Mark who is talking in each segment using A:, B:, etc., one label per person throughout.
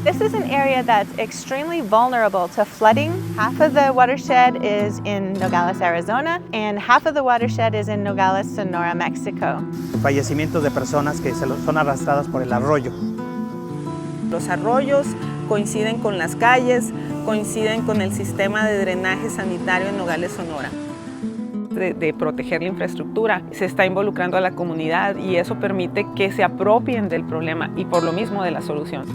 A: This is an area that's extremely vulnerable to flooding. Half of the watershed is in Nogales, Arizona, and half of the watershed is in Nogales-Sonora, Mexico.
B: Fallecimientos de personas que son arrastradas por el arroyo.
C: Los arroyos coinciden con las calles, coinciden con el sistema de drenaje sanitario en Nogales-Sonora. De proteger la infraestructura, se está involucrando a la comunidad y eso permite que se apropien del problema y por lo mismo de la solución.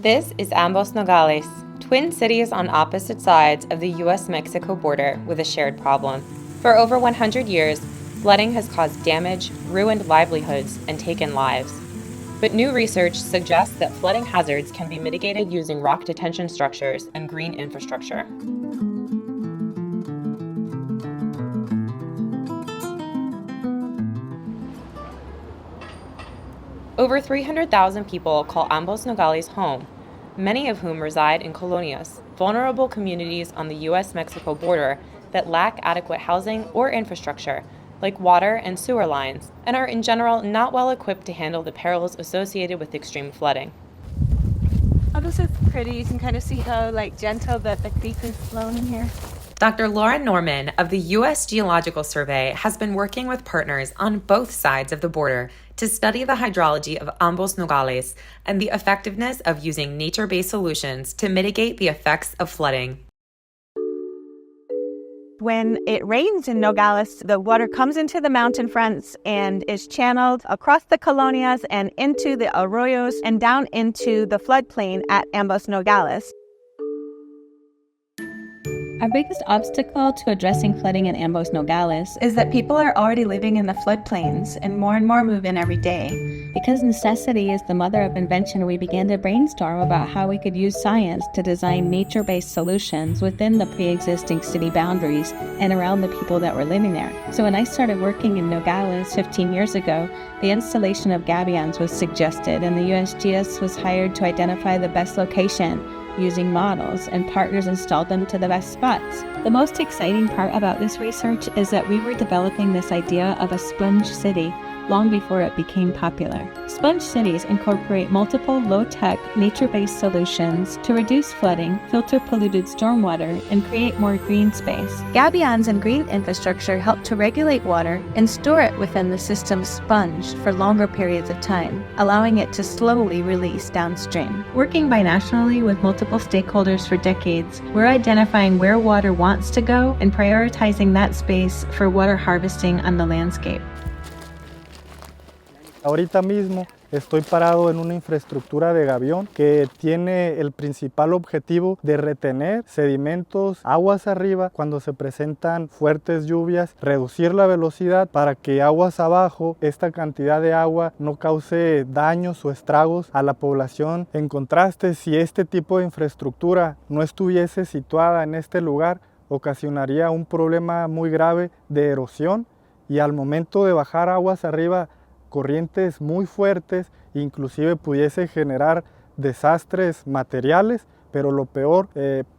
D: This is Ambos Nogales, twin cities on opposite sides of the US-Mexico border with a shared problem. For over 100 years, flooding has caused damage, ruined livelihoods, and taken lives. But new research suggests that flooding hazards can be mitigated using rock detention structures and green infrastructure. Over 300,000 people call Ambos Nogales home, many of whom reside in colonias, vulnerable communities on the US-Mexico border that lack adequate housing or infrastructure, like water and sewer lines, and are in general not well equipped to handle the perils associated with extreme flooding.
E: Oh, this is pretty. You can kind of see how gentle the creek is flowing in here.
D: Dr. Lauren Norman of the U.S. Geological Survey has been working with partners on both sides of the border to study the hydrology of Ambos Nogales and the effectiveness of using nature-based solutions to mitigate the effects of flooding.
A: When it rains in Nogales, the water comes into the mountain fronts and is channeled across the colonias and into the arroyos and down into the floodplain at Ambos Nogales.
F: Our biggest obstacle to addressing flooding in Ambos Nogales is that people are already living in the floodplains and more move in every day. Because necessity is the mother of invention, we began to brainstorm about how we could use science to design nature-based solutions within the pre-existing city boundaries and around the people that were living there. So when I started working in Nogales 15 years ago, the installation of gabions was suggested and the USGS was hired to identify the best location using models, and partners installed them to the best spots. The most exciting part about this research is that we were developing this idea of a sponge city long before it became popular. Sponge cities incorporate multiple low-tech, nature-based solutions to reduce flooding, filter polluted stormwater, and create more green space.
A: Gabions and green infrastructure help to regulate water and store it within the system's sponge for longer periods of time, allowing it to slowly release downstream.
F: Working binationally with multiple stakeholders for decades, we're identifying where water wants to go and prioritizing that space for water harvesting on the landscape.
B: Ahorita mismo estoy parado en una infraestructura de gabión que tiene el principal objetivo de retener sedimentos aguas arriba cuando se presentan fuertes lluvias, reducir la velocidad para que aguas abajo esta cantidad de agua no cause daños o estragos a la población. En contraste, si este tipo de infraestructura no estuviese situada en este lugar, ocasionaría un problema muy grave de erosión y al momento de bajar aguas arriba, corrientes muy fuertes, inclusive pudiese generar desastres materiales, pero lo peor,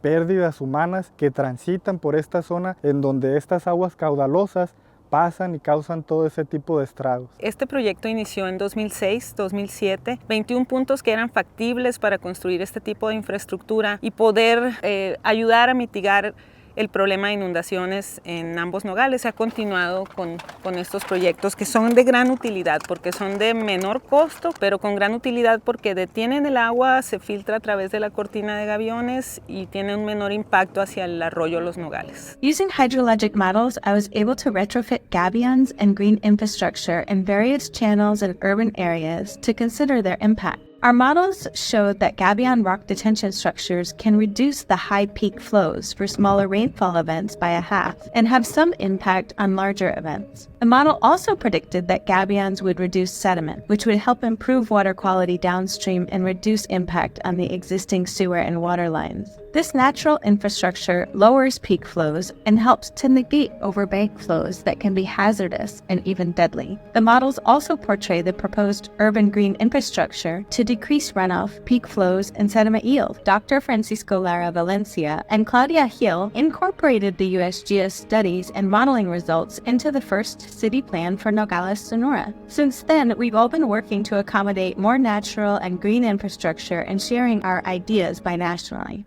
B: pérdidas humanas que transitan por esta zona en donde estas aguas caudalosas pasan y causan todo ese tipo de estragos.
C: Este proyecto inició en 2006, 2007, 21 puntos que eran factibles para construir este tipo de infraestructura y poder ayudar a mitigar el problema de inundaciones en Ambos Nogales. Se ha continuado con estos proyectos que son de gran utilidad porque son de menor costo, pero con gran utilidad porque detienen el agua, se filtra a través de la cortina de gaviones y tiene un menor impacto hacia el arroyo Los Nogales.
E: Using hydrologic models, I was able to retrofit gabions and green infrastructure in various channels and urban areas to consider their impact. Our models showed that gabion rock detention structures can reduce the high peak flows for smaller rainfall events by a half and have some impact on larger events. The model also predicted that gabions would reduce sediment, which would help improve water quality downstream and reduce impact on the existing sewer and water lines. This natural infrastructure lowers peak flows and helps to negate overbank flows that can be hazardous and even deadly. The models also portray the proposed urban green infrastructure to decrease runoff, peak flows, and sediment yield. Dr. Francisco Lara Valencia and Claudia Gil incorporated the USGS studies and modeling results into the first city plan for Nogales, Sonora. Since then, we've all been working to accommodate more natural and green infrastructure and sharing our ideas binationally.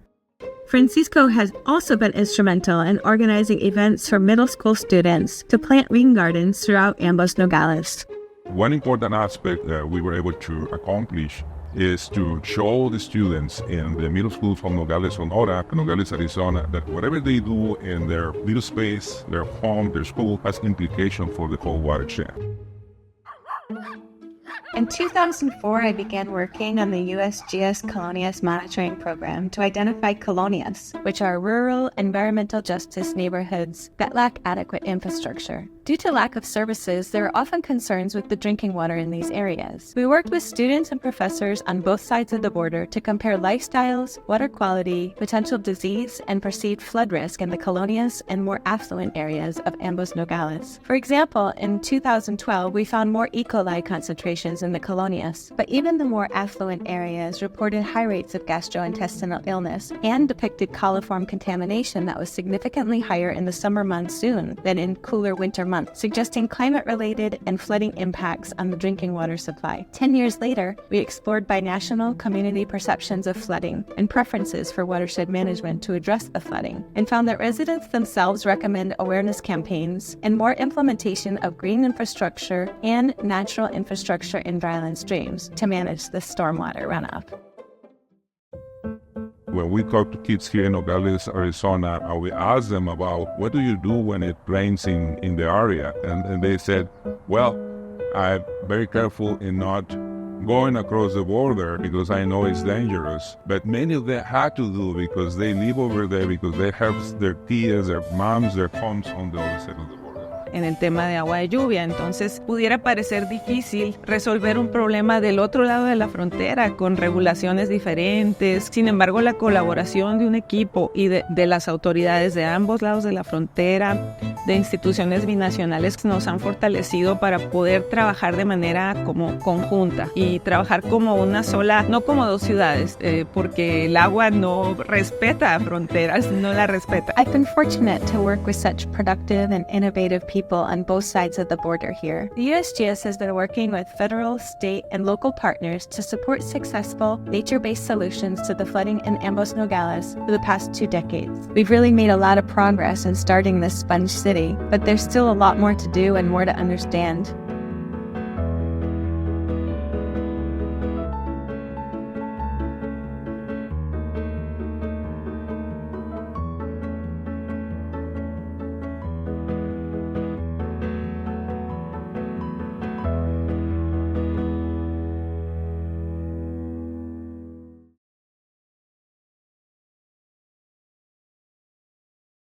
E: Francisco has also been instrumental in organizing events for middle school students to plant green gardens throughout Ambos Nogales.
G: One important aspect that we were able to accomplish is to show the students in the middle school from Nogales-Sonora, Nogales, Arizona, that whatever they do in their little space, their home, their school, has implication for the whole watershed.
E: In 2004, I began working on the USGS Colonias Monitoring Program to identify colonias, which are rural environmental justice neighborhoods that lack adequate infrastructure. Due to lack of services, there are often concerns with the drinking water in these areas. We worked with students and professors on both sides of the border to compare lifestyles, water quality, potential disease, and perceived flood risk in the colonias and more affluent areas of Ambos Nogales. For example, in 2012, we found more E. coli concentrations in the colonias, but even the more affluent areas reported high rates of gastrointestinal illness and depicted coliform contamination that was significantly higher in the summer monsoon than in cooler winter months, suggesting climate-related and flooding impacts on the drinking water supply. 10 years later, we explored binational community perceptions of flooding and preferences for watershed management to address the flooding, and found that residents themselves recommend awareness campaigns and more implementation of green infrastructure and natural infrastructure in dryland streams to manage the stormwater runoff.
G: When we talk to kids here in Nogales, Arizona, and we ask them about what do you do when it rains in the area, and they said, well, I'm very careful in not going across the border because I know it's dangerous. But many of them had to do because they live over there, because they have their tias, their moms, their homes on the other side of the border.
C: En el tema de agua de lluvia, entonces pudiera parecer difícil resolver un problema del otro lado de la frontera con regulaciones diferentes. Sin embargo, la colaboración de un equipo y de las autoridades de ambos lados de la frontera, de instituciones binacionales, nos han fortalecido para poder trabajar de manera como conjunta y trabajar como una sola, no como dos ciudades, porque el agua no respeta fronteras, no la respeta.
E: I've been fortunate to work with such productive and innovative people on both sides of the border here. The USGS has been working with federal, state, and local partners to support successful, nature-based solutions to the flooding in Ambos Nogales for the past 2 decades. We've really made a lot of progress in starting this sponge city, but there's still a lot more to do and more to understand.